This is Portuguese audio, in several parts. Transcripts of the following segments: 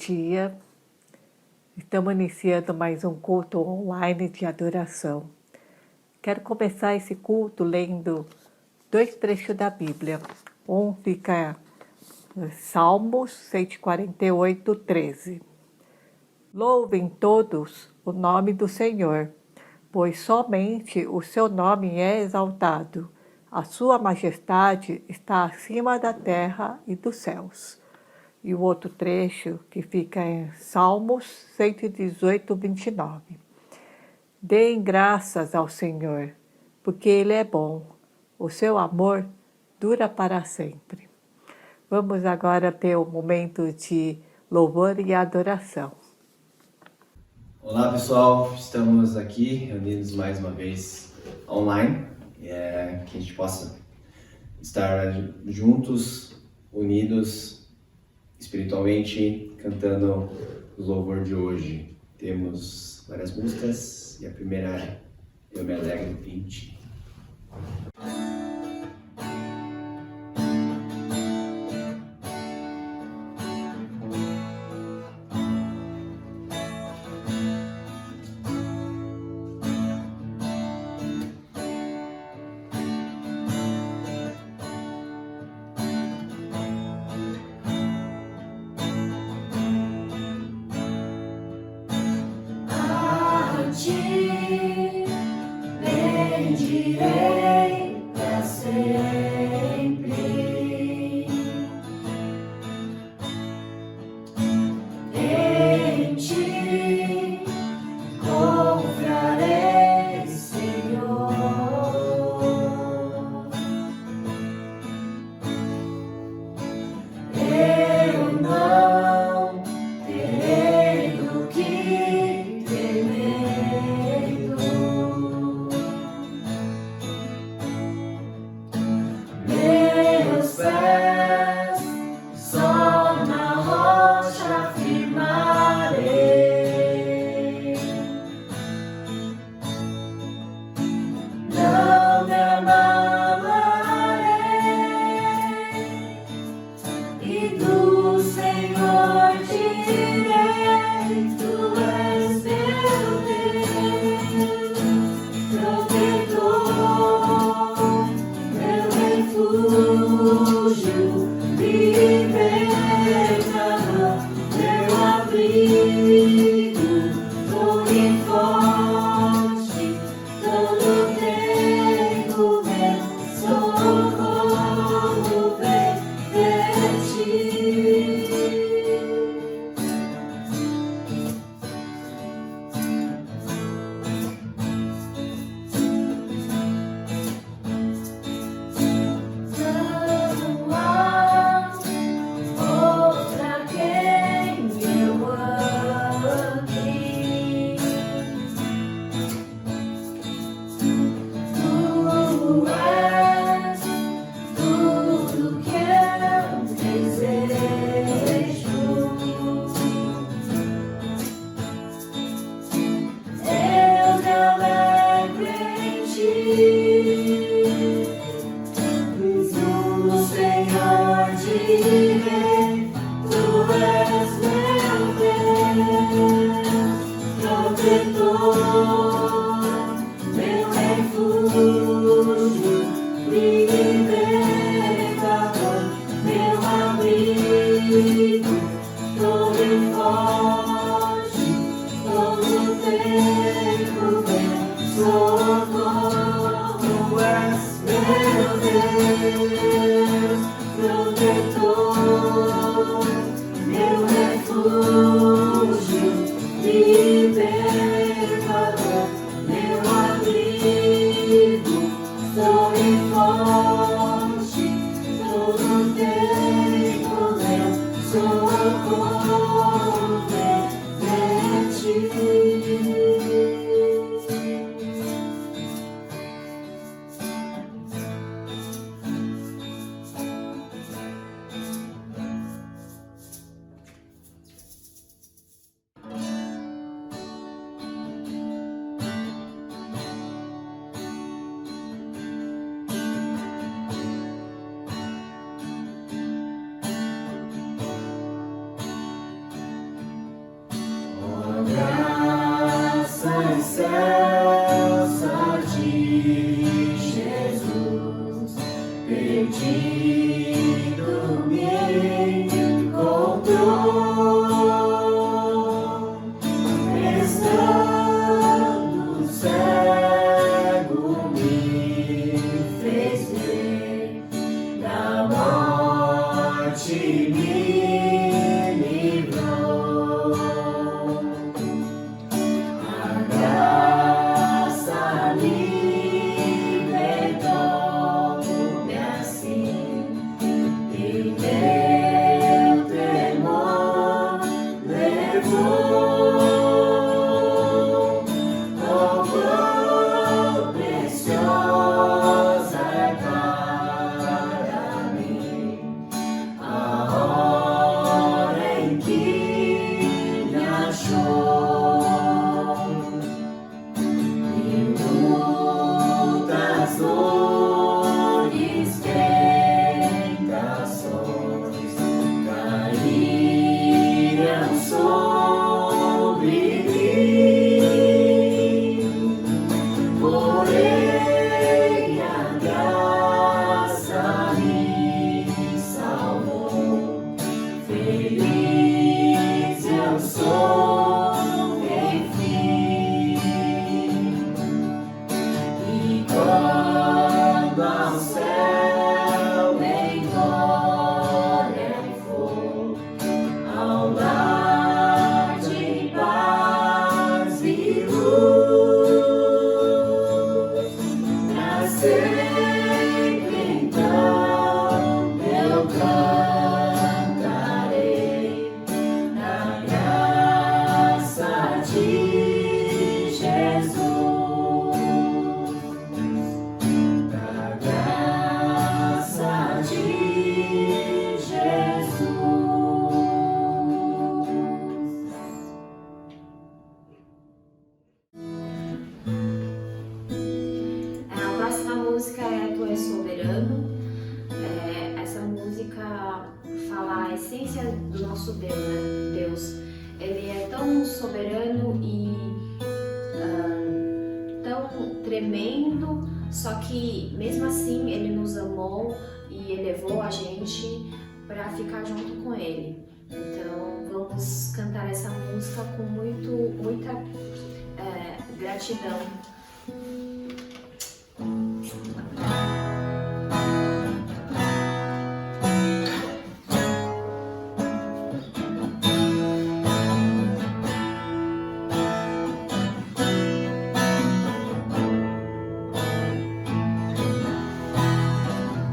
dia. Estamos iniciando mais um culto online de adoração. Quero começar esse culto lendo 2 trechos da Bíblia. Um fica em Salmos 148, 13. Louvem todos o nome do Senhor, pois somente o seu nome é exaltado. A sua majestade está acima da terra e dos céus. E o outro trecho que fica em Salmos 118, 29. Deem graças ao Senhor, porque Ele é bom. O seu amor dura para sempre. Vamos agora ter um momento de louvor e adoração. Olá pessoal, estamos aqui reunidos mais uma vez online, que a gente possa estar juntos, unidos espiritualmente, cantando o louvor de hoje. Temos várias músicas e a primeira é Eu Me Alegro 20. Bendirei para sempre. Em ti confiarei, Senhor. Eu não terei do que ter medo. graça excelsa de Jesus, perdido me encontrou, estando cego me fez ver, da morte me livrou. A graça libertou-me assim, e meu temor levou. Oh, quão preciosa é para mim a hora em que me achou. Em lutas, dores, tentações caíram sobre mim, porém a graça me salvou. Feliz eu sou, enfim. E quando ao céu em glória for, ao lar de paz e luz, pra sempre então eu cantarei na graça de Jesus, da graça de Jesus. A próxima música é Tu És Soberano. Essa música fala a essência do nosso Deus, né? Deus, ele é tão soberano e tão tremendo, só que mesmo assim ele nos amou e elevou a gente para ficar junto com ele. Então vamos cantar essa música com muita gratidão.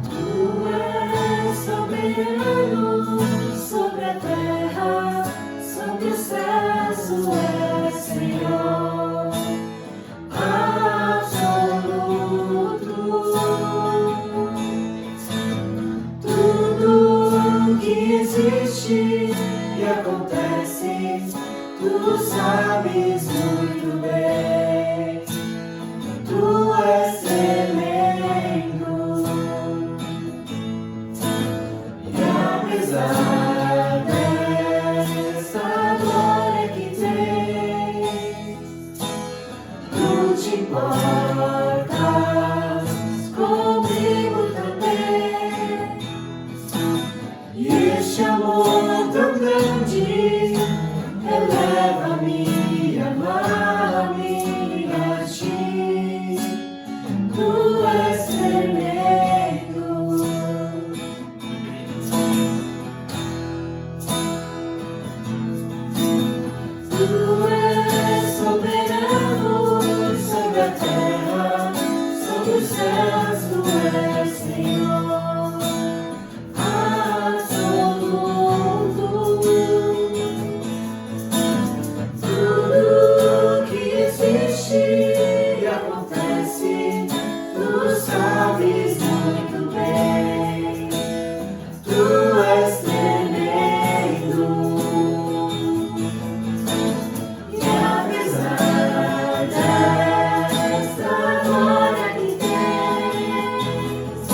Tu és soberano sobre a terra, sobre os céus, tu és Senhor absoluto. Tudo que existe e acontece, tu sabes muito bem. Tu és tremendo. E apesar dessa glória que tens, tu te importas comigo também. E este amor tão grande eleva-me, amar-me a ti. Tu és tremendo. Tu és soberano sobre a terra, sobre os céus, tu és Senhor absoluto. Tudo que existe e acontece, tu sabes muito bem. Tu és tremendo. E apesar desta glória que tens,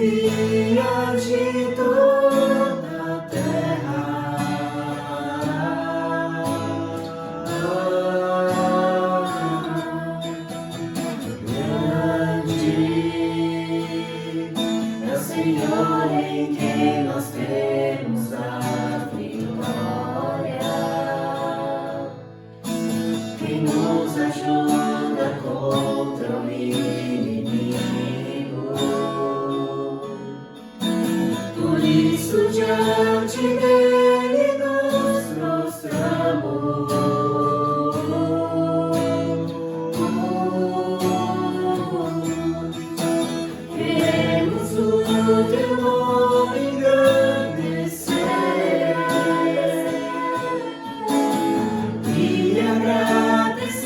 alegria de toda a terra. Grande é o Senhor em quem nós temos a vitória, quem nos ajuda contra o inimigo. Por isso diante dele nos prostramos. Queremos o teu nome engrandecer e agradecer-te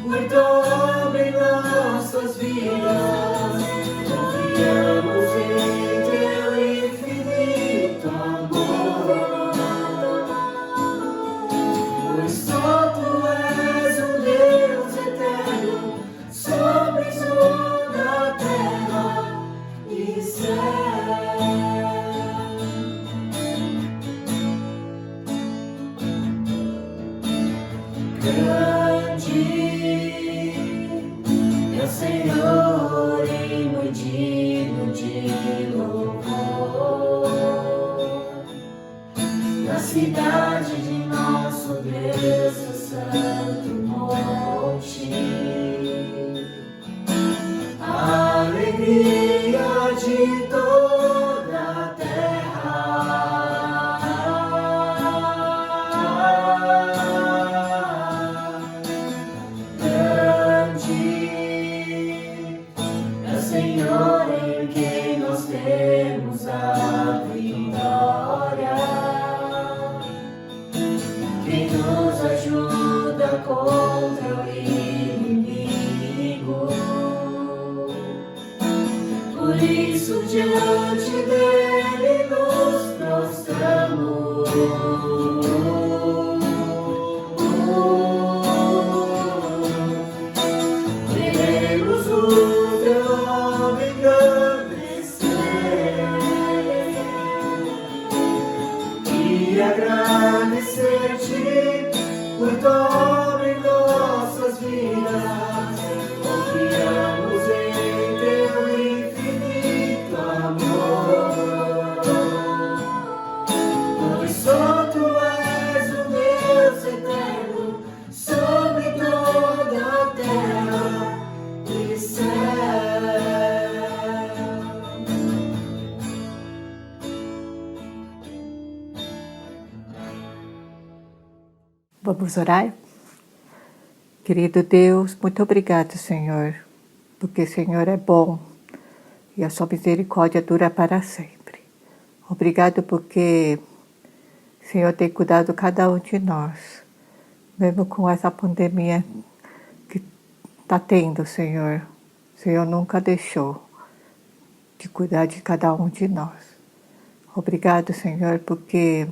por toda em nossas vidas. Confiamos em teu infinito amor, pois só tu és um Deus eterno sobre toda a terra e céu. Grande é o Senhor e muito digno de louvor, na cidade de nosso Deus, o santo monte. A alegria de toda a terra. Grande é o Senhor em quem nós temos a vitória, quem nos ajuda contra o inimigo. Por isso diante dele nos prostramos. Queremos o teu nome engrandecer e agradecer-te por toda em nossas vidas. Confiamos em teu infinito amor, pois só tu és o Deus eterno sobre toda a terra e céu. Vamos orar? Querido Deus, muito obrigado, Senhor, porque o Senhor é bom e a sua misericórdia dura para sempre. Obrigado porque o Senhor tem cuidado de cada um de nós, mesmo com essa pandemia que está tendo, Senhor. O Senhor nunca deixou de cuidar de cada um de nós. Obrigado, Senhor, porque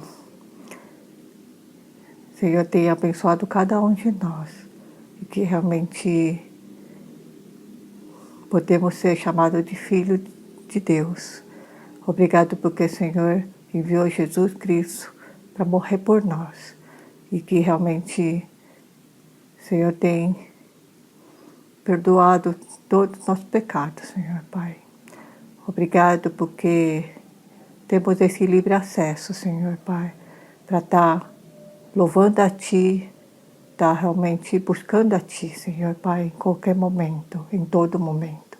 o Senhor tem abençoado cada um de nós e que realmente podemos ser chamados de filho de Deus. Obrigado porque o Senhor enviou Jesus Cristo para morrer por nós e que realmente o Senhor tem perdoado todos os nossos pecados, Senhor Pai. Obrigado porque temos esse livre acesso, Senhor Pai, para estar louvando a Ti, estar realmente buscando a Ti, Senhor Pai, em qualquer momento, em todo momento.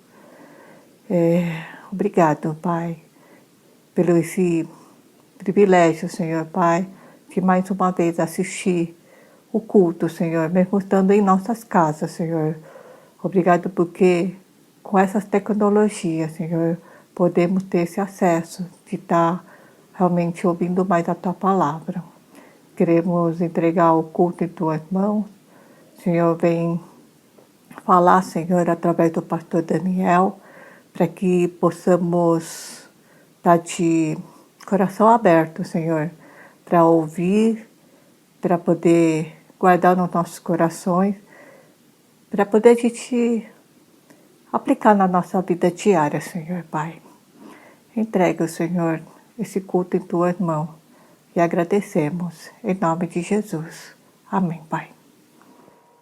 Obrigado, Pai, pelo esse privilégio, Senhor Pai, de mais uma vez assistir o culto, Senhor, mesmo estando em nossas casas, Senhor. Obrigado porque com essas tecnologias, Senhor, podemos ter esse acesso de estar realmente ouvindo mais a Tua palavra. Queremos entregar o culto em Tuas mãos. Senhor, vem falar, Senhor, através do pastor Daniel, para que possamos estar de coração aberto, Senhor, para ouvir, para poder guardar nos nossos corações, para poder a gente aplicar na nossa vida diária, Senhor Pai. Entrega, Senhor, esse culto em Tuas mãos e agradecemos, em nome de Jesus. Amém, Pai.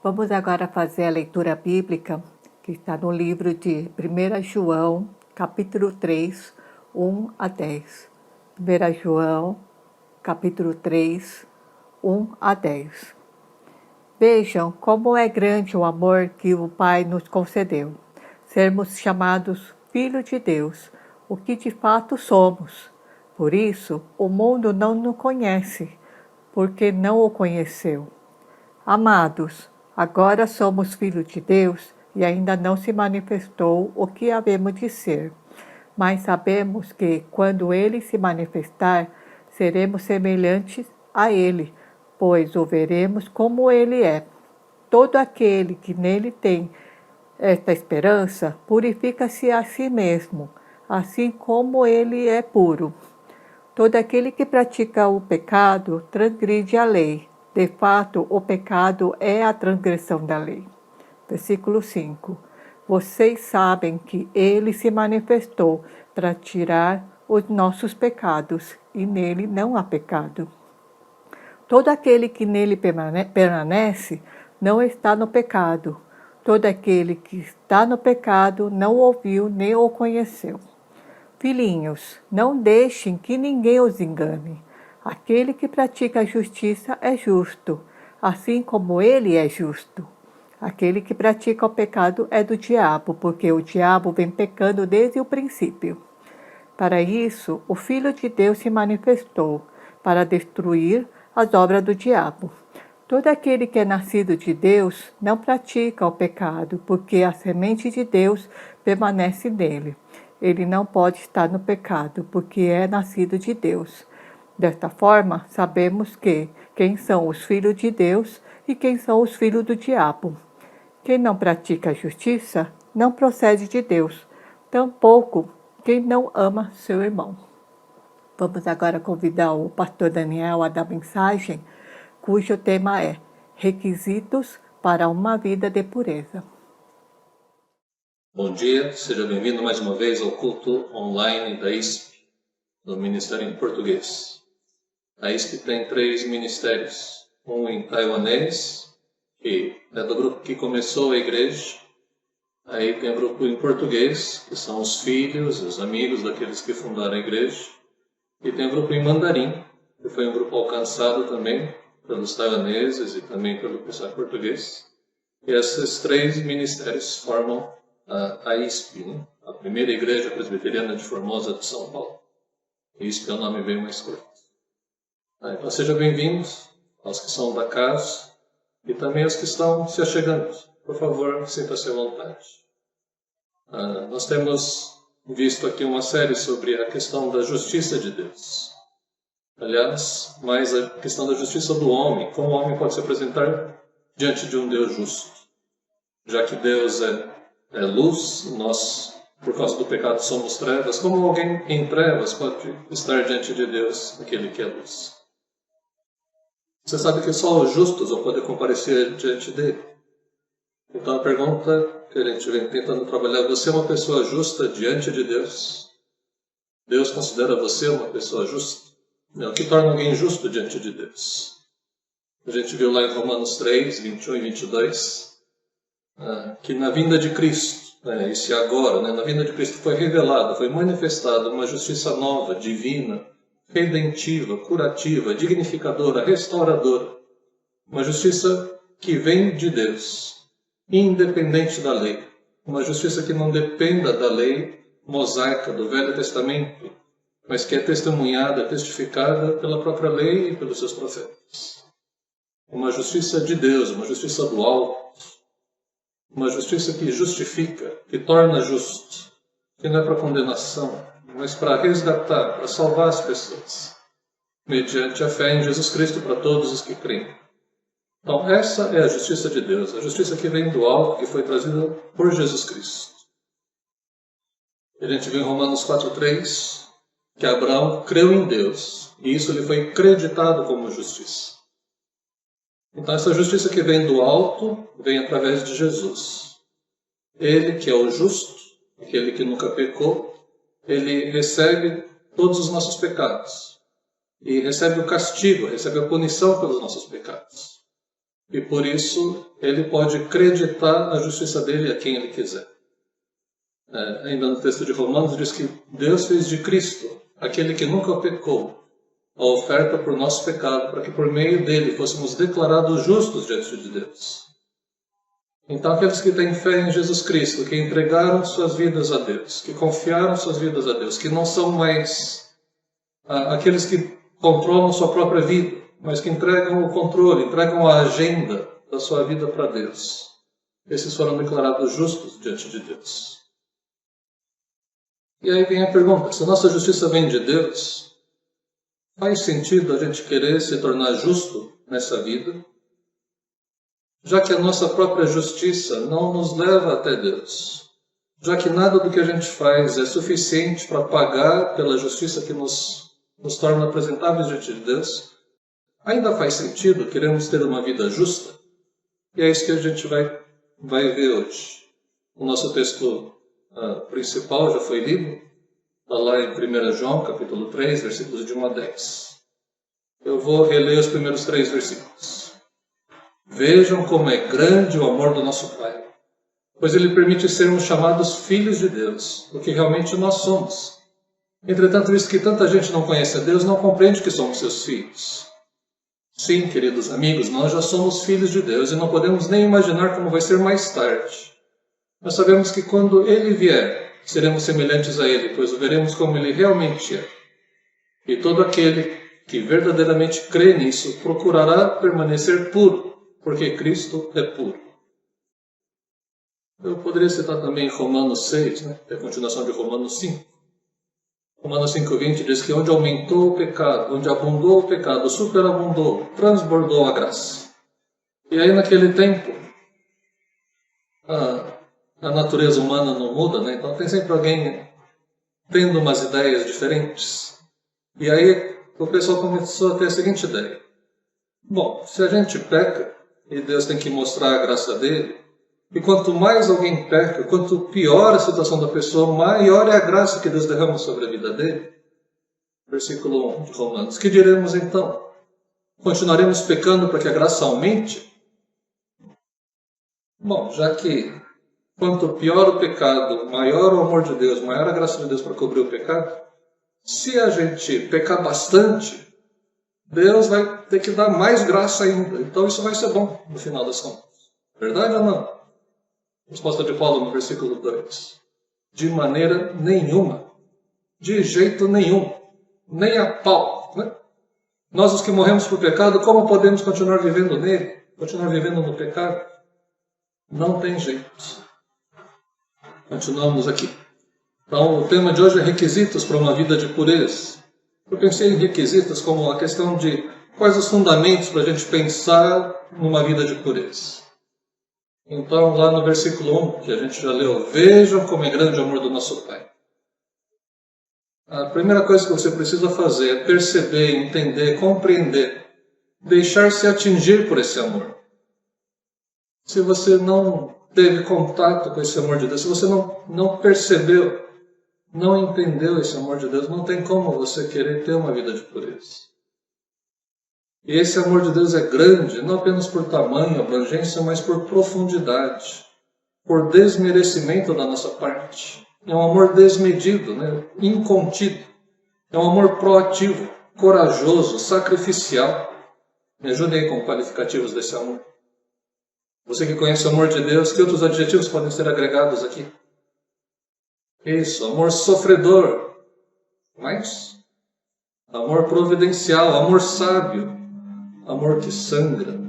Vamos agora fazer a leitura bíblica que está no livro de 1 João, capítulo 3, 1 a 10. 1 João, capítulo 3, 1 a 10. Vejam como é grande o amor que o Pai nos concedeu, sermos chamados filhos de Deus, o que de fato somos. Por isso, o mundo não nos conhece, porque não o conheceu. Amados, agora somos filhos de Deus e ainda não se manifestou o que havemos de ser. Mas sabemos que, quando Ele se manifestar, seremos semelhantes a Ele, pois o veremos como Ele é. Todo aquele que nele tem esta esperança purifica-se a si mesmo, assim como Ele é puro. Todo aquele que pratica o pecado transgride a lei. De fato, o pecado é a transgressão da lei. Versículo 5. Vocês sabem que Ele se manifestou para tirar os nossos pecados, e nele não há pecado. Todo aquele que nele permanece não está no pecado. Todo aquele que está no pecado não o ouviu nem o conheceu. Filhinhos, não deixem que ninguém os engane. Aquele que pratica a justiça é justo, assim como ele é justo. Aquele que pratica o pecado é do diabo, porque o diabo vem pecando desde o princípio. Para isso, o Filho de Deus se manifestou, para destruir as obras do diabo. Todo aquele que é nascido de Deus não pratica o pecado, porque a semente de Deus permanece nele. Ele não pode estar no pecado, porque é nascido de Deus. Desta forma, sabemos quem são os filhos de Deus e quem são os filhos do diabo. Quem não pratica a justiça não procede de Deus, tampouco quem não ama seu irmão. Vamos agora convidar o pastor Daniel a dar mensagem, cujo tema é Requisitos para uma vida de pureza. Bom dia, seja bem-vindo mais uma vez ao culto online da ISP, do Ministério em Português. A ISP tem 3 ministérios, um em taiwanês, que é do grupo que começou a igreja. Aí tem o grupo em português, que são os filhos, os amigos daqueles que fundaram a igreja. E tem o grupo em mandarim, que foi um grupo alcançado também pelos taiwaneses e também pelo pessoal português. E esses 3 ministérios formam a ISP, né? A primeira igreja presbiteriana de Formosa de São Paulo. ISP é o nome bem mais curto. Então sejam bem-vindos aos que são da casa e também aos que estão se achegando. Por favor, sinta-se à vontade. Nós temos visto aqui uma série sobre a questão da justiça de Deus. Aliás, mais a questão da justiça do homem, como o homem pode se apresentar diante de um Deus justo. Já que Deus é luz, nós, por causa do pecado, somos trevas, como alguém em trevas pode estar diante de Deus, aquele que é luz? Você sabe que só os justos vão poder comparecer diante dele. Então a pergunta que a gente vem tentando trabalhar, você é uma pessoa justa diante de Deus? Deus considera você uma pessoa justa? O que torna alguém justo diante de Deus? A gente viu lá em Romanos 3, 21 e 22, que na vinda de Cristo, esse agora, na vinda de Cristo foi revelada, foi manifestada uma justiça nova, divina, redentiva, curativa, dignificadora, restauradora. Uma justiça que vem de Deus, independente da lei. Uma justiça que não dependa da lei mosaica do Velho Testamento, mas que é testemunhada, testificada pela própria lei e pelos seus profetas. Uma justiça de Deus, uma justiça do alto, uma justiça que justifica, que torna justo, que não é para condenação, mas para resgatar, para salvar as pessoas, mediante a fé em Jesus Cristo para todos os que creem. Então, essa é a justiça de Deus, a justiça que vem do alto, que foi trazida por Jesus Cristo. A gente vê em Romanos 4:3 que Abraão creu em Deus, e isso lhe foi creditado como justiça. Então, essa justiça que vem do alto, vem através de Jesus. Ele que é o justo, aquele que nunca pecou, ele recebe todos os nossos pecados. E recebe o castigo, recebe a punição pelos nossos pecados. E por isso ele pode acreditar na justiça dele a quem ele quiser. Ainda no texto de Romanos diz que Deus fez de Cristo, aquele que nunca pecou, a oferta por nosso pecado, para que por meio dele fôssemos declarados justos diante de Deus. Então aqueles que têm fé em Jesus Cristo, que entregaram suas vidas a Deus, que confiaram suas vidas a Deus, que não são mais aqueles que controlam sua própria vida, mas que entregam o controle, entregam a agenda da sua vida para Deus. Esses foram declarados justos diante de Deus. E aí vem a pergunta, se a nossa justiça vem de Deus, faz sentido a gente querer se tornar justo nessa vida? Já que a nossa própria justiça não nos leva até Deus, já que nada do que a gente faz é suficiente para pagar pela justiça que nos torna apresentáveis diante de Deus, ainda faz sentido queremos ter uma vida justa? E é isso que a gente vai ver hoje. O nosso texto principal já foi lido, está lá em 1 João, capítulo 3, versículos de 1 a 10. Eu vou reler os primeiros 3 versículos. Vejam como é grande o amor do nosso Pai, pois Ele permite sermos chamados filhos de Deus, o que realmente nós somos. Entretanto, visto que tanta gente não conhece a Deus, não compreende que somos seus filhos. Sim, queridos amigos, nós já somos filhos de Deus e não podemos nem imaginar como vai ser mais tarde. Nós sabemos que quando Ele vier, seremos semelhantes a Ele, pois o veremos como Ele realmente é. E todo aquele que verdadeiramente crê nisso procurará permanecer puro, porque Cristo é puro. Eu poderia citar também Romanos 6, que é a continuação de Romanos 5. Romanos 5,20 diz que onde aumentou o pecado, onde abundou o pecado, superabundou, transbordou a graça. E aí naquele tempo, a natureza humana não muda, então tem sempre alguém tendo umas ideias diferentes. E aí o pessoal começou a ter a seguinte ideia. Bom, se a gente peca, e Deus tem que mostrar a graça dele, e quanto mais alguém peca, quanto pior a situação da pessoa, maior é a graça que Deus derrama sobre a vida dele. Versículo 1 de Romanos. Que diremos então? Continuaremos pecando para que a graça aumente? Bom, já que quanto pior o pecado, maior o amor de Deus, maior a graça de Deus para cobrir o pecado, se a gente pecar bastante, Deus vai ter que dar mais graça ainda. Então isso vai ser bom no final das contas. Verdade ou não? Resposta de Paulo no versículo 2. De maneira nenhuma. De jeito nenhum. Nem a pau. Nós os que morremos por pecado, como podemos continuar vivendo nele? Continuar vivendo no pecado? Não tem jeito. Continuamos aqui. Então o tema de hoje é requisitos para uma vida de pureza. Eu pensei em requisitos como a questão de quais os fundamentos para a gente pensar numa vida de pureza. Então, lá no versículo 1, que a gente já leu, vejam como é grande o amor do nosso Pai. A primeira coisa que você precisa fazer é perceber, entender, compreender, deixar-se atingir por esse amor. Se você não teve contato com esse amor de Deus, se você não percebeu, não entendeu esse amor de Deus, não tem como você querer ter uma vida de pureza. E esse amor de Deus é grande, não apenas por tamanho, abrangência, mas por profundidade, por desmerecimento da nossa parte. É um amor desmedido, incontido. É um amor proativo, corajoso, sacrificial. Me ajude aí com qualificativos desse amor. Você que conhece o amor de Deus, que outros adjetivos podem ser agregados aqui? Isso, amor sofredor, mas amor providencial, amor sábio, amor que sangra.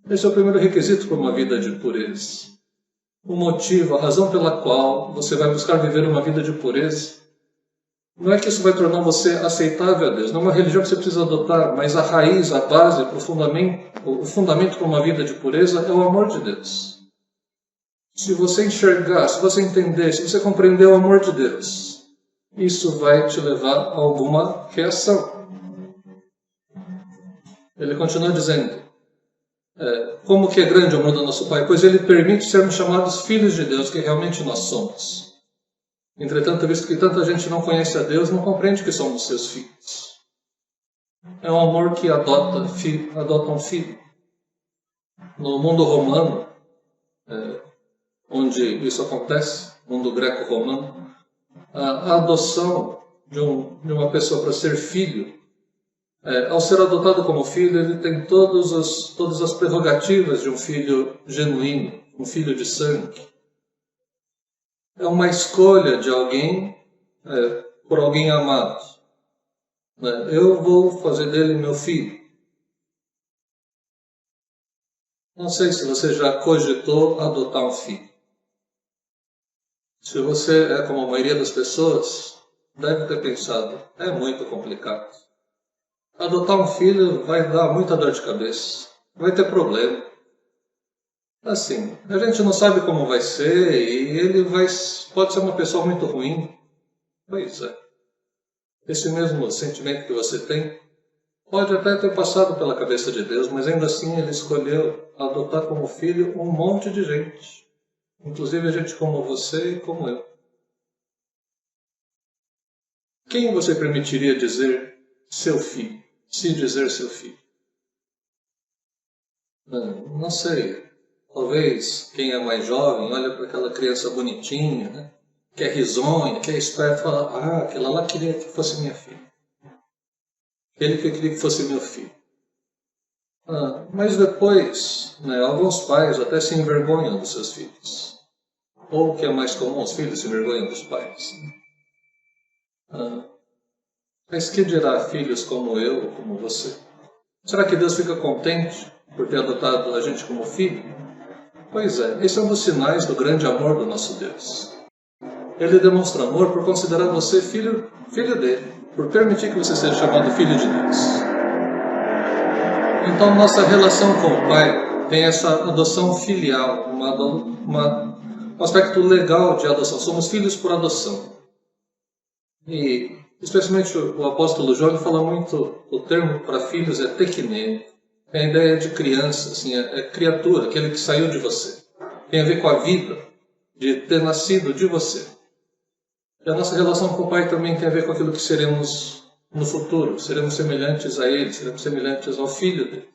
Esse é o primeiro requisito para uma vida de pureza. O motivo, a razão pela qual você vai buscar viver uma vida de pureza, não é que isso vai tornar você aceitável a Deus, não é uma religião que você precisa adotar, mas a raiz, a base, o fundamento para uma vida de pureza é o amor de Deus. Se você enxergar, se você entender, se você compreender o amor de Deus, isso vai te levar a alguma reação. Ele continua dizendo, Como que é grande o amor do nosso Pai? Pois Ele permite sermos chamados filhos de Deus, que realmente nós somos. Entretanto, visto que tanta gente não conhece a Deus, não compreende que somos seus filhos. É um amor que adota um filho. No mundo romano, onde isso acontece, mundo greco-romano, a adoção de uma pessoa para ser filho, ao ser adotado como filho, ele tem todas as prerrogativas de um filho genuíno, um filho de sangue. É uma escolha de alguém por alguém amado. Eu vou fazer dele meu filho. Não sei se você já cogitou adotar um filho. Se você é como a maioria das pessoas, deve ter pensado, é muito complicado. Adotar um filho vai dar muita dor de cabeça, vai ter problema. Assim, a gente não sabe como vai ser e ele pode ser uma pessoa muito ruim. Pois é. Esse mesmo sentimento que você tem pode até ter passado pela cabeça de Deus, mas ainda assim Ele escolheu adotar como filho um monte de gente. Inclusive gente como você e como eu. Quem você permitiria dizer seu filho? Se dizer seu filho? Não sei. Talvez quem é mais jovem olha para aquela criança bonitinha, né? Que é risonha, que é esperta, e fala, aquela lá queria que fosse minha filha. Aquele que eu queria que fosse meu filho. Mas depois, alguns pais até se envergonham dos seus filhos. Ou o que é mais comum, os filhos se envergonham dos pais. Mas que dirá filhos como eu ou como você? Será que Deus fica contente por ter adotado a gente como filho? Pois é, esse é um dos sinais do grande amor do nosso Deus. Ele demonstra amor por considerar você filho dele, por permitir que você seja chamado filho de Deus. Então, nossa relação com o Pai tem essa adoção filial, um aspecto legal de adoção. Somos filhos por adoção. E, especialmente, o apóstolo João fala muito, o termo para filhos é tekine. É a ideia de criança, assim, é criatura, aquele que saiu de você. Tem a ver com a vida, de ter nascido de você. E a nossa relação com o Pai também tem a ver com aquilo que seremos no futuro. Seremos semelhantes a Ele, seremos semelhantes ao Filho dele.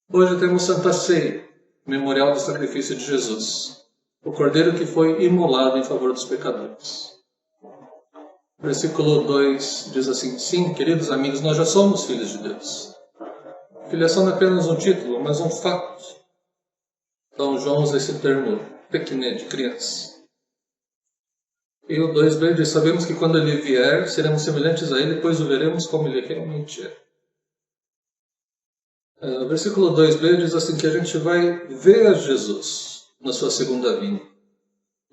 Hoje temos Santa Ceia, memorial do sacrifício de Jesus, o Cordeiro que foi imolado em favor dos pecadores. Versículo 2 diz assim, sim, queridos amigos, nós já somos filhos de Deus. Filiação não é apenas um título, mas um fato. Então João usa esse termo, pequeno, de criança. E o 2b diz, sabemos que quando Ele vier, seremos semelhantes a Ele, pois o veremos como Ele realmente é. O versículo 2b diz assim, que a gente vai ver a Jesus na sua segunda vinda.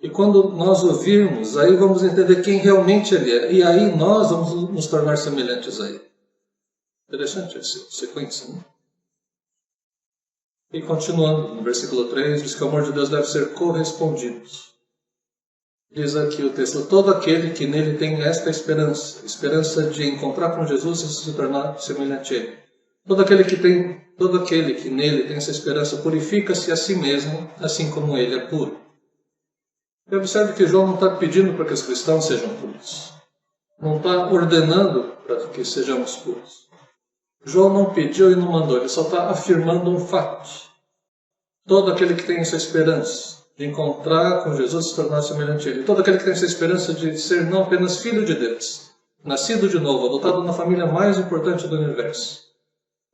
E quando nós o virmos, aí vamos entender quem realmente Ele é. E aí nós vamos nos tornar semelhantes a Ele. Interessante essa sequência, né? E continuando, no versículo 3, diz que o amor de Deus deve ser correspondido. Diz aqui o texto, todo aquele que nele tem esta esperança de encontrar com Jesus e se tornar semelhante a Ele. Todo aquele que nele tem essa esperança purifica-se a si mesmo, assim como Ele é puro. E observe que João não está pedindo para que os cristãos sejam puros. Não está ordenando para que sejamos puros. João não pediu e não mandou, ele só está afirmando um fato. Todo aquele que tem essa esperança de encontrar com Jesus e se tornar semelhante a Ele. Todo aquele que tem essa esperança de ser não apenas filho de Deus, nascido de novo, adotado na família mais importante do universo,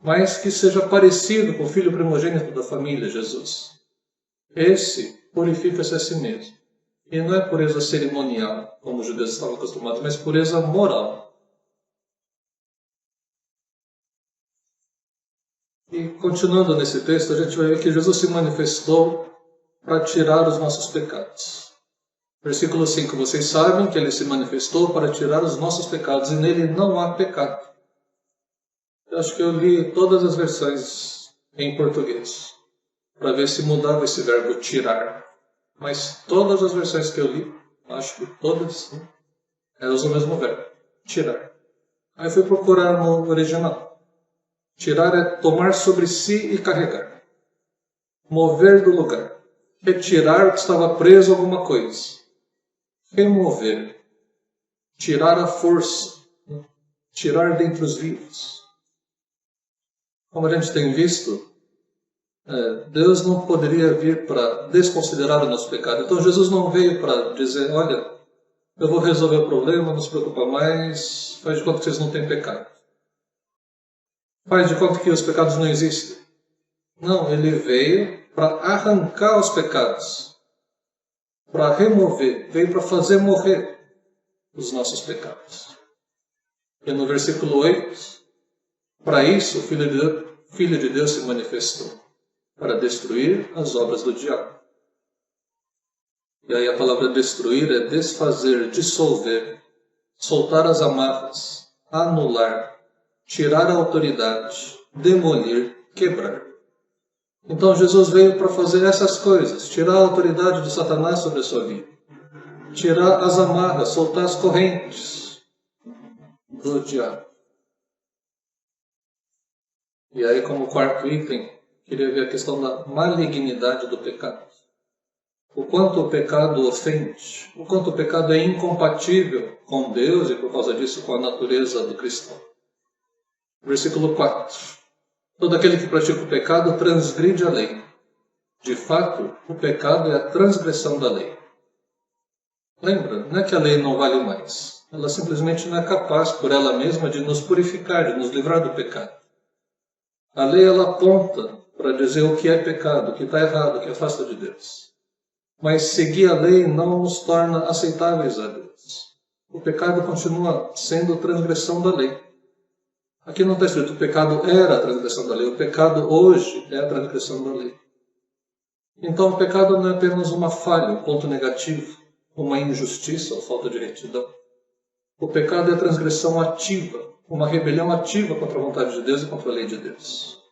mas que seja parecido com o filho primogênito da família, Jesus. Esse purifica-se a si mesmo. E não é pureza cerimonial, como os judeus estavam acostumados, mas pureza moral. E continuando nesse texto, a gente vai ver que Jesus se manifestou para tirar os nossos pecados. Versículo 5, vocês sabem que Ele se manifestou para tirar os nossos pecados, e nele não há pecado. Eu acho que eu li todas as versões em português, para ver se mudava esse verbo tirar. Mas todas as versões que eu li, acho que todas, usam o mesmo verbo, tirar. Aí eu fui procurar no original. Tirar é tomar sobre si e carregar. mover do lugar, retirar o que estava preso a alguma coisa, remover, tirar a força, tirar dentre os vivos. Como a gente tem visto, Deus não poderia vir para desconsiderar o nosso pecado. Então Jesus não veio para dizer, olha, eu vou resolver o problema, não se preocupa mais, faz de conta que vocês não têm pecado. Faz de conta que os pecados não existem. Não, ele veio para arrancar os pecados, para remover, veio para fazer morrer os nossos pecados. E no versículo 8, para isso o Filho de Deus se manifestou, para destruir as obras do diabo. E aí a palavra destruir é desfazer, dissolver, soltar as amarras, anular, tirar a autoridade, demolir, quebrar. Então Jesus veio para fazer essas coisas, tirar a autoridade de Satanás sobre a sua vida, tirar as amarras, soltar as correntes do diabo. E aí, como quarto item, queria ver a questão da malignidade do pecado. O quanto o pecado ofende, o quanto o pecado é incompatível com Deus e, por causa disso, com a natureza do cristão. Versículo 4. Todo aquele que pratica o pecado transgride a lei. De fato, o pecado é a transgressão da lei. Lembra, não é que a lei não vale mais. Ela simplesmente não é capaz, por ela mesma, de nos purificar, de nos livrar do pecado. A lei, ela aponta para dizer o que é pecado, o que está errado, o que afasta de Deus. Mas seguir a lei não nos torna aceitáveis a Deus. O pecado continua sendo transgressão da lei. Aqui não está escrito o pecado era a transgressão da lei, o pecado hoje é a transgressão da lei. Então o pecado não é apenas uma falha, um ponto negativo, uma injustiça ou falta de retidão. O pecado é a transgressão ativa, uma rebelião ativa contra a vontade de Deus e contra a lei de Deus.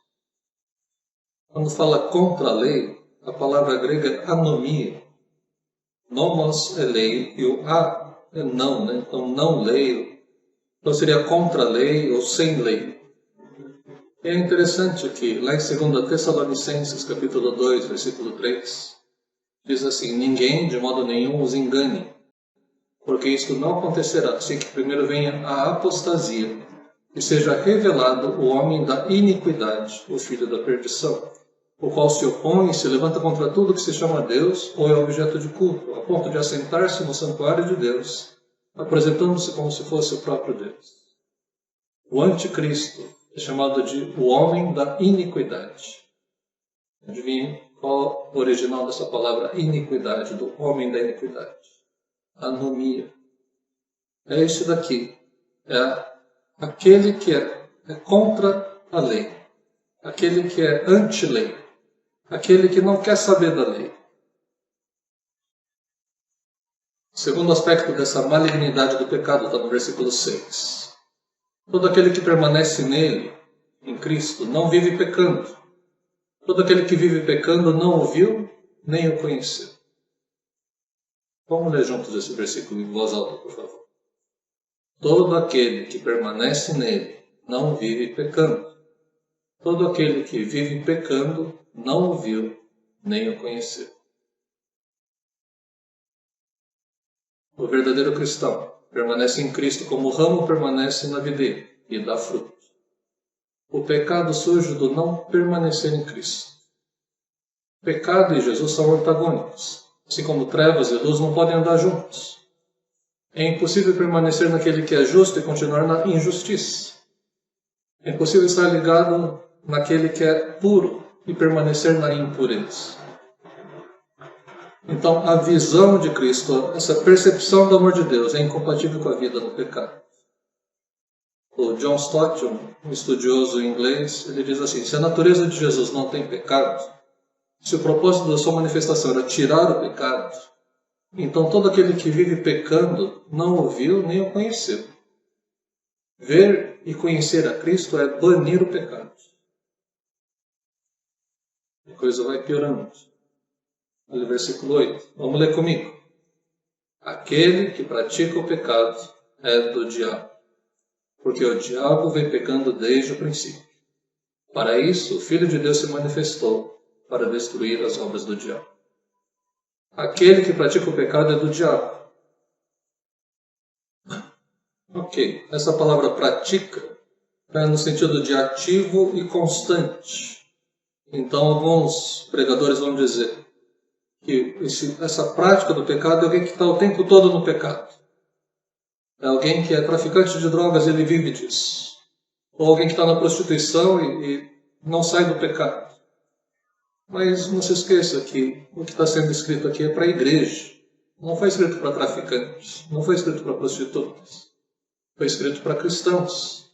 Quando fala contra a lei, a palavra grega é anomia. Nomos é lei e o a é não, né? Então não lei. Então seria contra a lei ou sem lei. E é interessante que lá em 2 Tessalonicenses, capítulo 2, versículo 3, diz assim, ninguém de modo nenhum os engane, porque isto não acontecerá, sem que primeiro venha a apostasia e seja revelado o homem da iniquidade, o filho da perdição, o qual se opõe e se levanta contra tudo que se chama Deus ou é objeto de culto, a ponto de assentar-se no santuário de Deus, apresentando-se como se fosse o próprio Deus. O anticristo é chamado de o homem da iniquidade. Adivinha qual o original dessa palavra iniquidade, do homem da iniquidade? Anomia. É esse daqui. É aquele que é contra a lei. Aquele que é anti-lei. Aquele que não quer saber da lei. O segundo aspecto dessa malignidade do pecado está no versículo 6. Todo aquele que permanece nele, em Cristo, não vive pecando. Todo aquele que vive pecando não o viu, nem o conheceu. Vamos ler juntos esse versículo em voz alta, por favor. Todo aquele que permanece nele não vive pecando. Todo aquele que vive pecando não o viu, nem o conheceu. O verdadeiro cristão permanece em Cristo como o ramo permanece na videira e dá fruto. O pecado surge do não permanecer em Cristo. Pecado e Jesus são antagônicos. Assim como trevas e luz não podem andar juntos. É impossível permanecer naquele que é justo e continuar na injustiça. É impossível estar ligado naquele que é puro e permanecer na impureza. Então, a visão de Cristo, essa percepção do amor de Deus é incompatível com a vida no pecado. O John Stott, um estudioso inglês, ele diz assim, se a natureza de Jesus não tem pecado, se o propósito da sua manifestação era tirar o pecado, então todo aquele que vive pecando não o viu nem o conheceu. Ver e conhecer a Cristo é banir o pecado. A coisa vai piorando. Olha o versículo 8. Vamos ler comigo. Aquele que pratica o pecado é do diabo, porque o diabo vem pecando desde o princípio. Para isso, o Filho de Deus se manifestou, para destruir as obras do diabo. Aquele que pratica o pecado é do diabo. Ok, essa palavra pratica é no sentido de ativo e constante. Então alguns pregadores vão dizer que essa prática do pecado é alguém que está o tempo todo no pecado. É alguém que é traficante de drogas e ele vive disso. Ou alguém que está na prostituição e não sai do pecado. Mas não se esqueça que o que está sendo escrito aqui é para a igreja. Não foi escrito para traficantes, não foi escrito para prostitutas. Foi escrito para cristãos.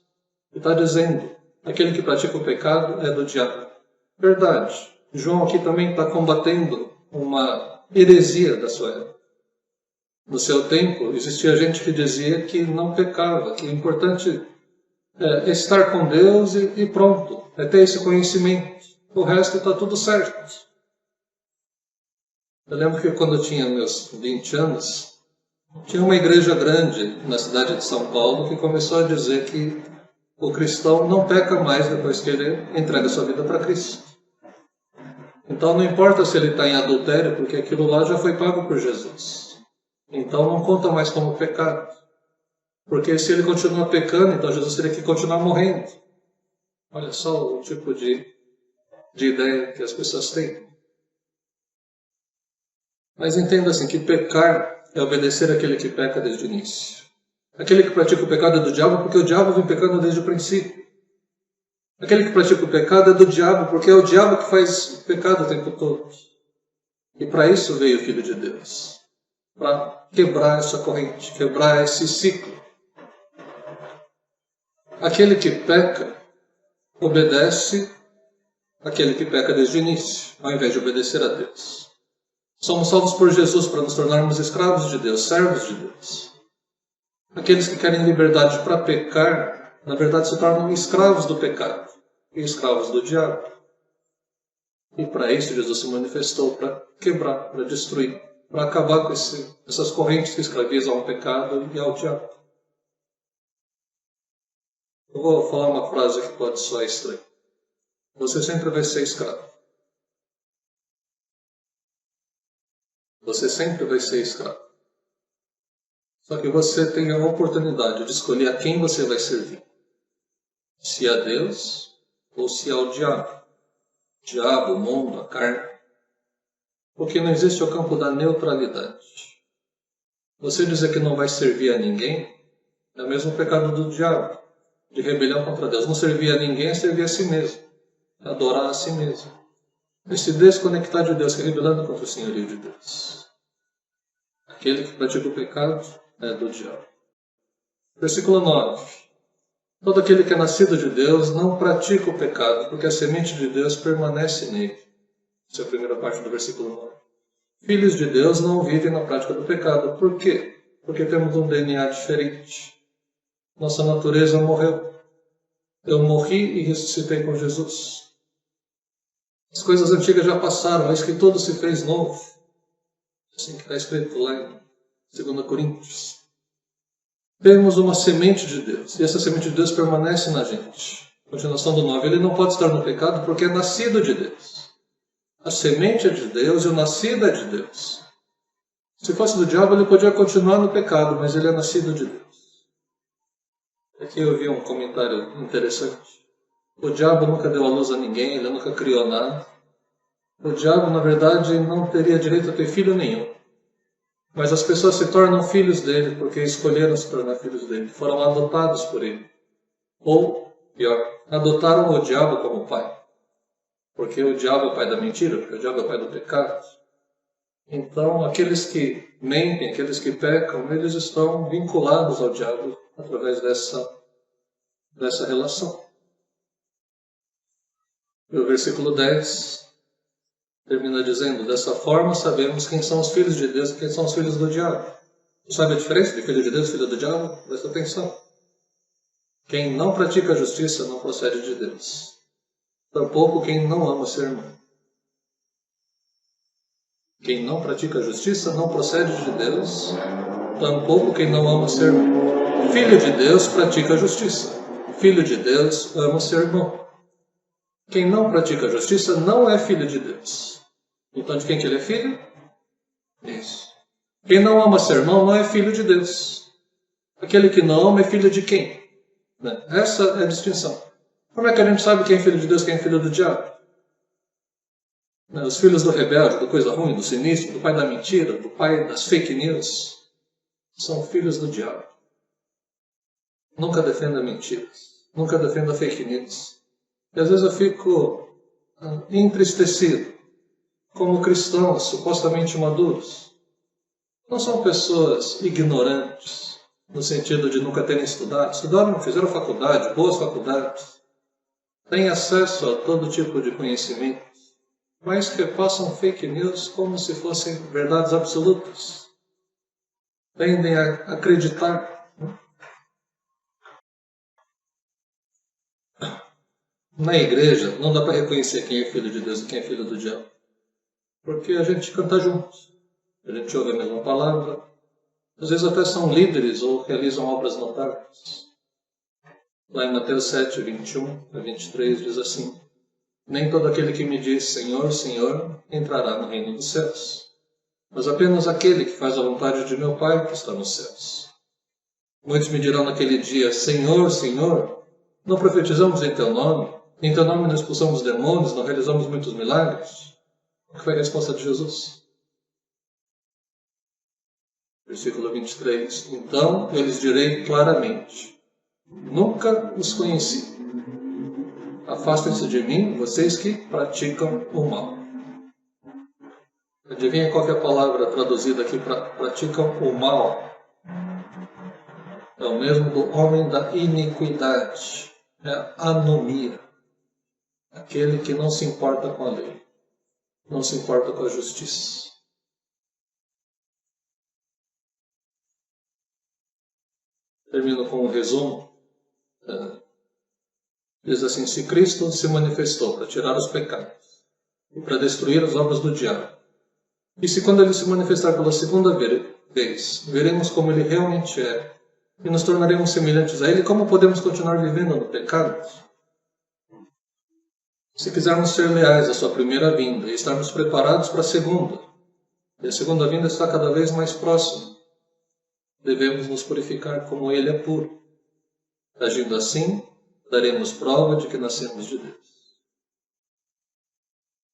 E está dizendo, aquele que pratica o pecado é do diabo. Verdade. João aqui também está combatendo uma heresia da sua época. No seu tempo, existia gente que dizia que não pecava, que o importante é estar com Deus e pronto, é ter esse conhecimento. O resto está tudo certo. Eu lembro que quando eu tinha meus 20 anos, tinha uma igreja grande na cidade de São Paulo que começou a dizer que o cristão não peca mais depois que ele entrega sua vida para Cristo. Então não importa se ele está em adultério, porque aquilo lá já foi pago por Jesus. Então não conta mais como pecado. Porque se ele continua pecando, então Jesus teria que continuar morrendo. Olha só o tipo de ideia que as pessoas têm. Mas entenda assim, que pecar é obedecer àquele que peca desde o início. Aquele que pratica o pecado é do diabo porque o diabo vem pecando desde o princípio. Aquele que pratica o pecado é do diabo porque é o diabo que faz o pecado o tempo todo. E para isso veio o Filho de Deus. Para quebrar essa corrente, quebrar esse ciclo. Aquele que peca obedece àquele que peca desde o início, ao invés de obedecer a Deus. Somos salvos por Jesus para nos tornarmos escravos de Deus, servos de Deus. Aqueles que querem liberdade para pecar, na verdade se tornam escravos do pecado e escravos do diabo. E para isso Jesus se manifestou, para quebrar, para destruir, para acabar com essas correntes que escravizam ao pecado e ao diabo. Eu vou falar uma frase que pode soar estranha. Você sempre vai ser escravo. Você sempre vai ser escravo. Só que você tem a oportunidade de escolher a quem você vai servir. Se a Deus ou se ao diabo. Diabo, o mundo, a carne. Porque não existe o campo da neutralidade. Você dizer que não vai servir a ninguém é o mesmo pecado do diabo, de rebelião contra Deus. Não servir a ninguém é servir a si mesmo, é adorar a si mesmo. É se desconectar de Deus, que é rebelando contra o senhorio de Deus. Aquele que pratica o pecado é do diabo. Versículo 9. Todo aquele que é nascido de Deus não pratica o pecado, porque a semente de Deus permanece nele. Essa é a primeira parte do versículo 9. Filhos de Deus não vivem na prática do pecado. Por quê? Porque temos um DNA diferente. Nossa natureza morreu. Eu morri e ressuscitei com Jesus. As coisas antigas já passaram, eis que tudo se fez novo. Assim que está escrito lá em 2 Coríntios. Temos uma semente de Deus, e essa semente de Deus permanece na gente. Continuação do 9. Ele não pode estar no pecado porque é nascido de Deus. A semente é de Deus e o nascido é de Deus. Se fosse do diabo, ele podia continuar no pecado, mas ele é nascido de Deus. Aqui eu vi um comentário interessante. O diabo nunca deu a luz a ninguém, ele nunca criou nada. O diabo, na verdade, não teria direito a ter filho nenhum. Mas as pessoas se tornam filhos dele porque escolheram se tornar filhos dele. Foram adotados por ele. Ou, pior, adotaram o diabo como pai. Porque o diabo é o pai da mentira, porque o diabo é o pai do pecado. Então, aqueles que mentem, aqueles que pecam, eles estão vinculados ao diabo através dessa relação. E o versículo 10 termina dizendo, dessa forma sabemos quem são os filhos de Deus e quem são os filhos do diabo. Você sabe a diferença de filho de Deus e filho do diabo? Presta atenção. Quem não pratica a justiça não procede de Deus. Tampouco quem não ama seu irmão. Quem não pratica a justiça não procede de Deus. Tampouco quem não ama seu irmão. Filho de Deus pratica a justiça. Filho de Deus ama seu irmão. Quem não pratica a justiça não é filho de Deus. Então, de quem que ele é filho? Isso. Quem não ama seu irmão não é filho de Deus. Aquele que não ama é filho de quem? Essa é a distinção. Como é que a gente sabe quem é filho de Deus e quem é filho do diabo? Os filhos do rebelde, do coisa ruim, do cinismo, do pai da mentira, do pai das fake news, são filhos do diabo. Nunca defenda mentiras. Nunca defenda fake news. E às vezes eu fico entristecido como cristãos supostamente maduros. Não são pessoas ignorantes, no sentido de nunca terem estudado. Estudaram, fizeram faculdade, boas faculdades. Têm acesso a todo tipo de conhecimento, mas repassam fake news como se fossem verdades absolutas. Tendem a acreditar. Na igreja, não dá para reconhecer quem é filho de Deus e quem é filho do diabo. Porque a gente canta juntos. A gente ouve a mesma palavra. Às vezes até são líderes ou realizam obras notáveis. Lá em Mateus 7, 21 a 23 diz assim: nem todo aquele que me diz Senhor, Senhor, entrará no reino dos céus, mas apenas aquele que faz a vontade de meu Pai que está nos céus. Muitos me dirão naquele dia: Senhor, Senhor, não profetizamos em teu nome não expulsamos demônios, não realizamos muitos milagres? O que foi a resposta de Jesus? Versículo 23. Então eu lhes direi claramente: nunca os conheci. Afastem-se de mim, vocês que praticam o mal. Adivinha qual que é a palavra traduzida aqui para praticam o mal? É o mesmo do homem da iniquidade. É a anomia. Aquele que não se importa com a lei. Não se importa com a justiça. Termino com um resumo. Diz assim: se Cristo se manifestou para tirar os pecados e para destruir as obras do diabo, e se quando ele se manifestar pela segunda vez, veremos como ele realmente é e nos tornaremos semelhantes a ele, como podemos continuar vivendo no pecado? Se quisermos ser leais à sua primeira vinda e estarmos preparados para a segunda, e a segunda vinda está cada vez mais próxima, devemos nos purificar como ele é puro. Agindo assim, daremos prova de que nascemos de Deus.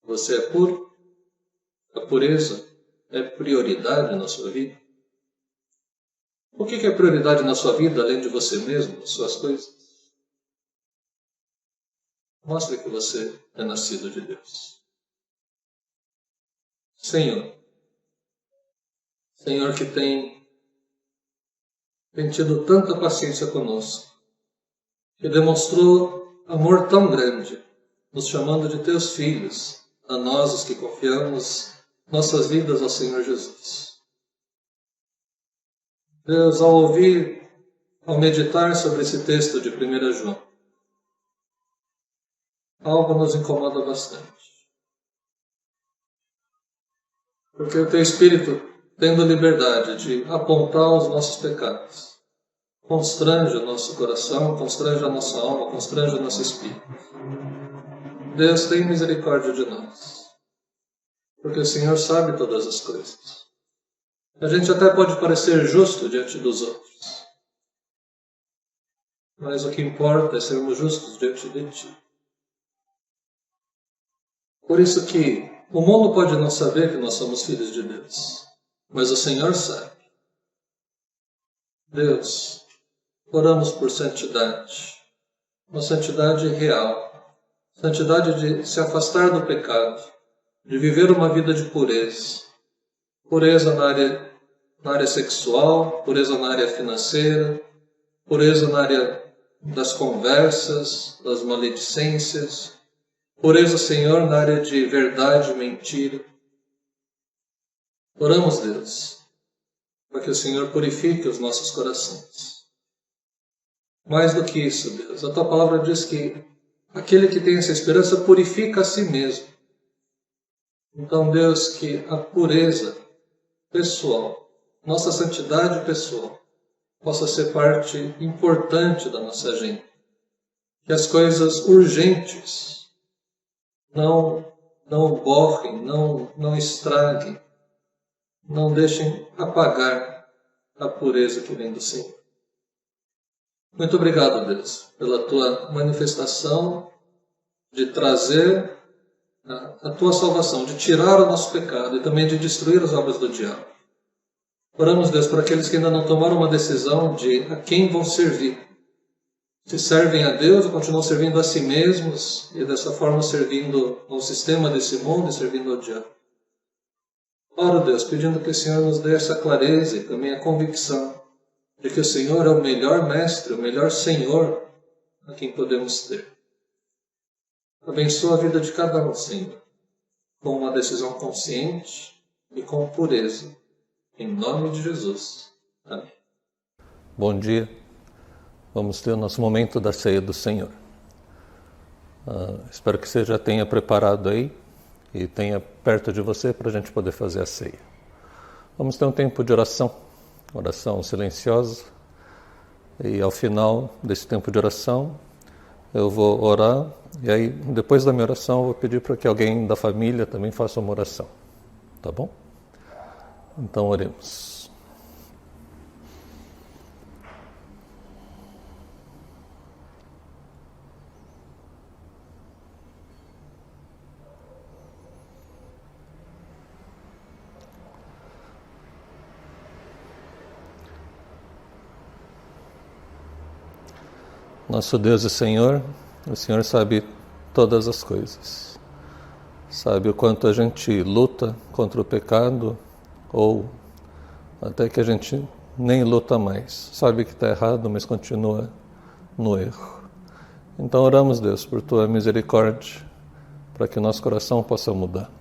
Você é puro? A pureza é prioridade na sua vida? O que é prioridade na sua vida, além de você mesmo, suas coisas? Mostre que você é nascido de Deus. Senhor que tem tido tanta paciência conosco, que demonstrou amor tão grande, nos chamando de teus filhos, a nós os que confiamos nossas vidas ao Senhor Jesus. Deus, ao meditar sobre esse texto de 1 João, algo nos incomoda bastante. Porque o teu Espírito, tendo liberdade de apontar os nossos pecados, constrange o nosso coração, constrange a nossa alma, constrange o nosso espírito. Deus, tem misericórdia de nós, porque o Senhor sabe todas as coisas. A gente até pode parecer justo diante dos outros, mas o que importa é sermos justos diante de Ti. Por isso que o mundo pode não saber que nós somos filhos de Deus, mas o Senhor sabe. Deus, oramos por santidade, uma santidade real, santidade de se afastar do pecado, de viver uma vida de pureza, pureza na área sexual, pureza na área financeira, pureza na área das conversas, das maledicências, pureza, Senhor, na área de verdade e mentira. Oramos, Deus, para que o Senhor purifique os nossos corações. Mais do que isso, Deus, a Tua palavra diz que aquele que tem essa esperança purifica a si mesmo. Então, Deus, que a pureza pessoal, nossa santidade pessoal, possa ser parte importante da nossa agenda. Que as coisas urgentes não borrem, não estraguem, não deixem apagar a pureza que vem do Senhor. Muito obrigado, Deus, pela tua manifestação de trazer a tua salvação, de tirar o nosso pecado e também de destruir as obras do diabo. Oramos, Deus, para aqueles que ainda não tomaram uma decisão de a quem vão servir. Se servem a Deus ou continuam servindo a si mesmos e dessa forma servindo ao sistema desse mundo e servindo ao diabo. Oro, Deus, pedindo que o Senhor nos dê essa clareza e também a convicção de que o Senhor é o melhor mestre, o melhor Senhor a quem podemos ter. Abençoa a vida de cada um, Senhor, com uma decisão consciente e com pureza. Em nome de Jesus. Amém. Bom dia. Vamos ter o nosso momento da ceia do Senhor. Espero que você já tenha preparado aí e tenha perto de você para a gente poder fazer a ceia. Vamos ter um tempo de oração silenciosa. E ao final desse tempo de oração, eu vou orar. E aí, depois da minha oração, eu vou pedir para que alguém da família também faça uma oração. Tá bom? Então, oremos. Nosso Deus e Senhor, o Senhor sabe todas as coisas. Sabe o quanto a gente luta contra o pecado ou até que a gente nem luta mais. Sabe que está errado, mas continua no erro. Então oramos, Deus, por Tua misericórdia, para que o nosso coração possa mudar.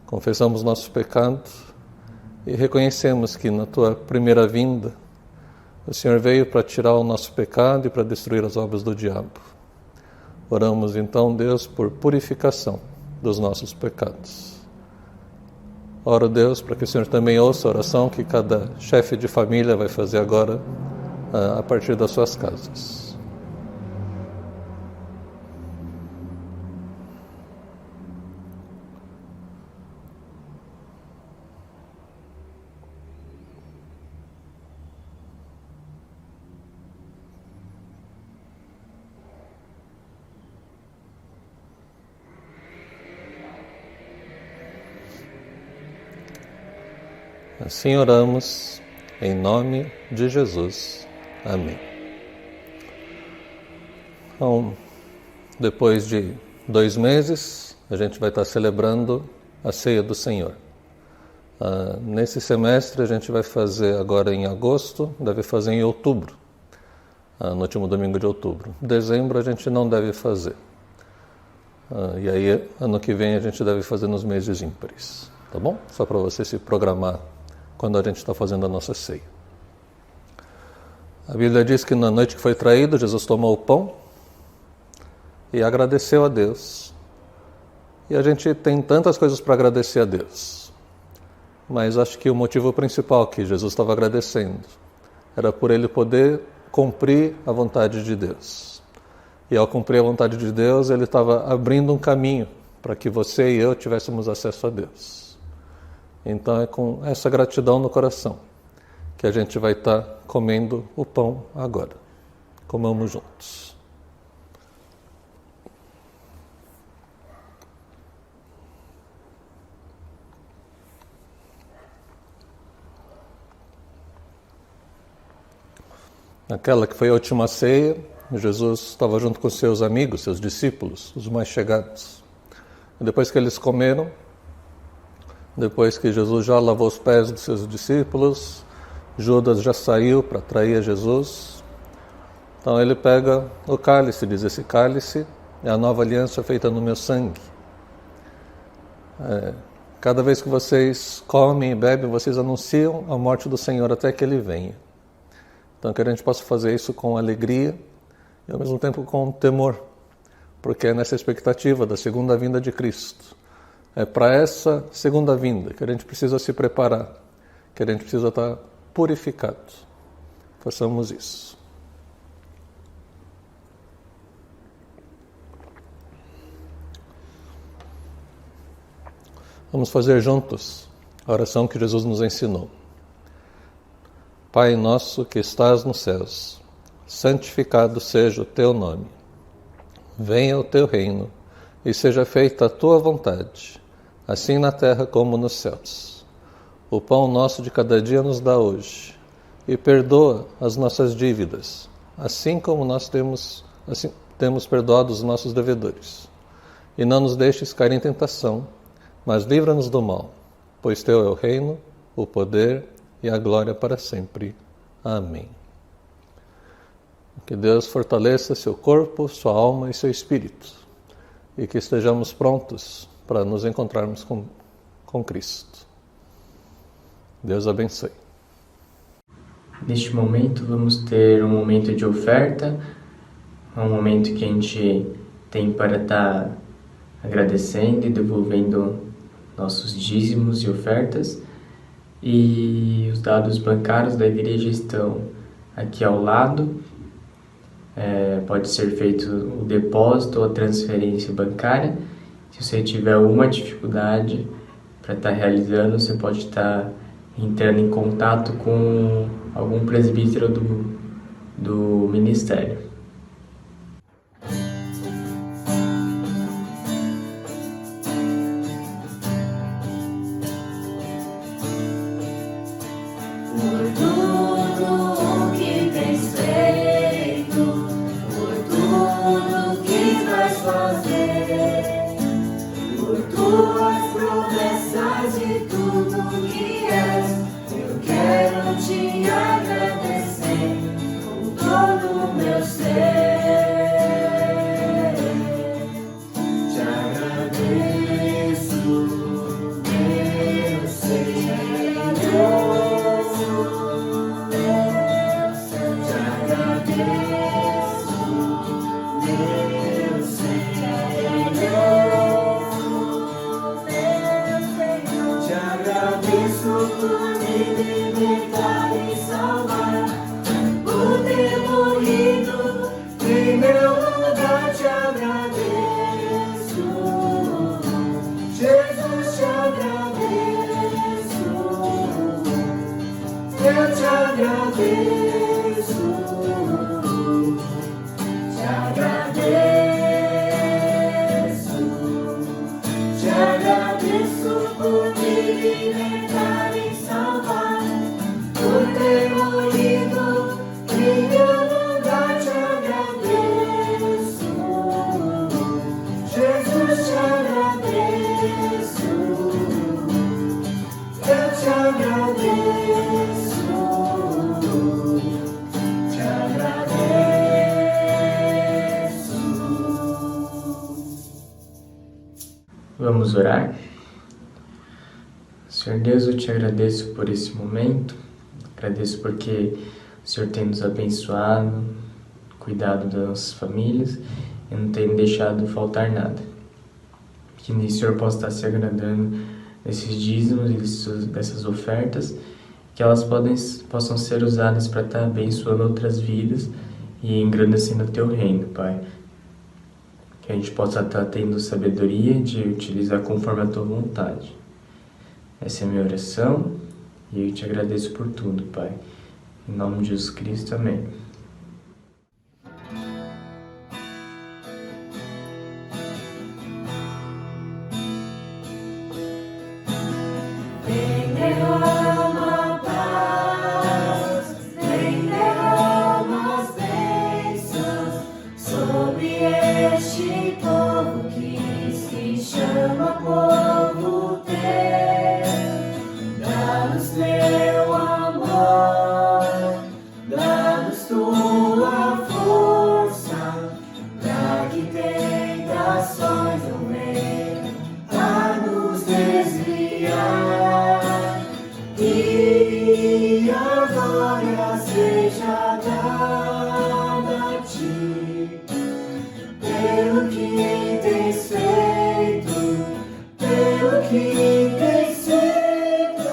Confessamos nosso pecado e reconhecemos que na Tua primeira vinda, o Senhor veio para tirar o nosso pecado e para destruir as obras do diabo. Oramos então, Deus, por purificação dos nossos pecados. Oro, Deus, para que o Senhor também ouça a oração que cada chefe de família vai fazer agora a partir das suas casas. Assim oramos, em nome de Jesus. Amém. Então, depois de 2 meses, a gente vai estar celebrando a Ceia do Senhor. Nesse semestre, a gente vai fazer agora em agosto, deve fazer em outubro, no último domingo de outubro. Dezembro, a gente não deve fazer. E aí, ano que vem, a gente deve fazer nos meses ímpares. Tá bom? Só para você se programar quando a gente está fazendo a nossa ceia. A Bíblia diz que na noite que foi traído, Jesus tomou o pão e agradeceu a Deus. E a gente tem tantas coisas para agradecer a Deus. Mas acho que o motivo principal que Jesus estava agradecendo era por ele poder cumprir a vontade de Deus. E ao cumprir a vontade de Deus, ele estava abrindo um caminho para que você e eu tivéssemos acesso a Deus. Então é com essa gratidão no coração que a gente vai estar comendo o pão agora. Comamos juntos. Naquela que foi a última ceia, Jesus estava junto com seus amigos, seus discípulos, os mais chegados. E depois que eles comeram, depois que Jesus já lavou os pés dos seus discípulos, Judas já saiu para trair Jesus. Então ele pega o cálice, diz: esse cálice é a nova aliança feita no meu sangue. Cada vez que vocês comem e bebem, vocês anunciam a morte do Senhor até que Ele venha. Então que a gente possa fazer isso com alegria e ao mesmo tempo com temor, porque é nessa expectativa da segunda vinda de Cristo. É para essa segunda vinda que a gente precisa se preparar, que a gente precisa estar purificado. Façamos isso. Vamos fazer juntos a oração que Jesus nos ensinou. Pai nosso que estás nos céus, santificado seja o teu nome. Venha o teu reino e seja feita a tua vontade, assim na terra como nos céus. O pão nosso de cada dia nos dá hoje, e perdoa as nossas dívidas, assim como nós temos perdoado os nossos devedores. E não nos deixes cair em tentação, mas livra-nos do mal, pois teu é o reino, o poder e a glória para sempre. Amém. Que Deus fortaleça seu corpo, sua alma e seu espírito, e que estejamos prontos para nos encontrarmos com Cristo. Deus abençoe. Neste momento vamos ter um momento de oferta, um momento que a gente tem para estar agradecendo e devolvendo nossos dízimos e ofertas. E os dados bancários da igreja estão aqui ao lado. Pode ser feito o depósito ou a transferência bancária. Se você tiver alguma dificuldade para estar realizando, você pode estar entrando em contato com algum presbítero do ministério. Por tudo que tens feito, por tudo que vais fazer, por tuas promessas e tudo que és, eu quero te agradecer com todo o meu ser. Te agradeço, meu Senhor. Vamos orar? Senhor Deus, eu te agradeço por esse momento, agradeço porque o Senhor tem nos abençoado, cuidado das nossas famílias e não tem deixado faltar nada. Que o Senhor possa estar se agradando desses dízimos e dessas ofertas, que elas possam ser usadas para estar abençoando outras vidas e engrandecendo o teu reino, Pai. Que a gente possa estar tendo sabedoria de utilizar conforme a tua vontade. Essa é a minha oração e eu te agradeço por tudo, Pai. Em nome de Jesus Cristo, amém. Vem derrama paz, vem derrama as bênçãos sobre este povo que se chama povo teu. Dá-nos teu amor, dá-nos tua força, para que tentações não venham a nos desviar. E a glória seja dada a ti, pelo que tens feito, pelo que tens feito,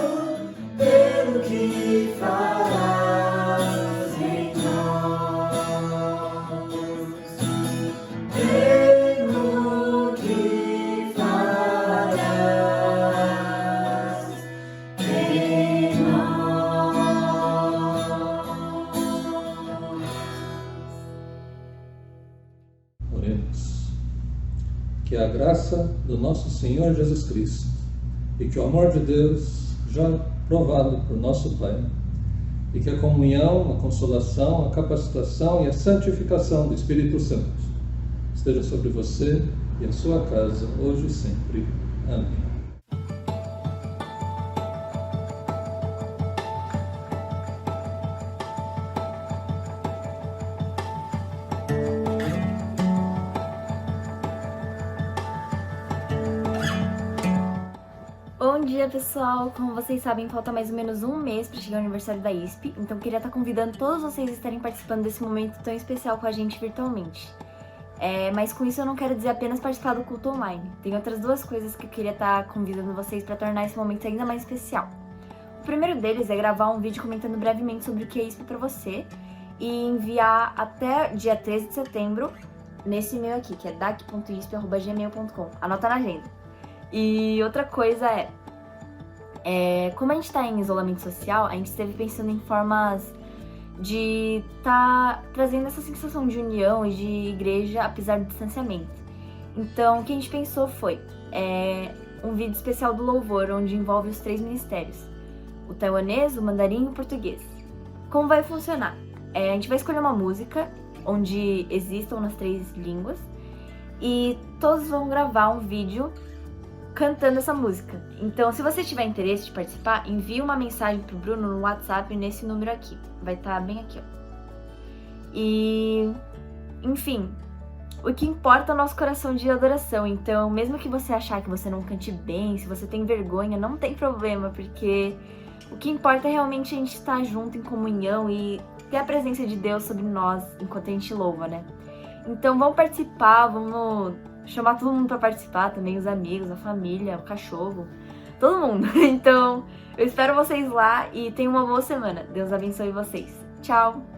pelo que farás em nós, pelo que farás que a graça do nosso Senhor Jesus Cristo e que o amor de Deus, já provado por nosso Pai, e que a comunhão, a consolação, a capacitação e a santificação do Espírito Santo esteja sobre você e a sua casa, hoje e sempre. Amém. Bom dia, pessoal! Como vocês sabem, falta mais ou menos um mês para chegar o aniversário da ISP, então queria estar convidando todos vocês a estarem participando desse momento tão especial com a gente virtualmente. Mas com isso eu não quero dizer apenas participar do culto online. Tem outras duas coisas que eu queria estar convidando vocês para tornar esse momento ainda mais especial. O primeiro deles é gravar um vídeo comentando brevemente sobre o que é ISP para você e enviar até dia 13 de setembro nesse e-mail aqui, que é dac.isp@gmail.com. Anota na agenda. E outra coisa como a gente tá em isolamento social, a gente esteve pensando em formas de tá trazendo essa sensação de união e de igreja apesar do distanciamento. Então, o que a gente pensou foi um vídeo especial do louvor, onde envolve os 3 ministérios: o taiwanês, o mandarim e o português. Como vai funcionar? A gente vai escolher uma música onde existam nas 3 línguas e todos vão gravar um vídeo cantando essa música. Então, se você tiver interesse de participar, envie uma mensagem pro Bruno no WhatsApp nesse número aqui. Vai estar bem aqui, ó. E, enfim, o que importa é o nosso coração de adoração. Então, mesmo que você achar que você não cante bem, se você tem vergonha, não tem problema, porque o que importa é realmente a gente estar junto em comunhão e ter a presença de Deus sobre nós enquanto a gente louva, né? Então, vamos participar, vamos chamar todo mundo pra participar também, os amigos, a família, o cachorro, todo mundo. Então, eu espero vocês lá e tenham uma boa semana. Deus abençoe vocês. Tchau!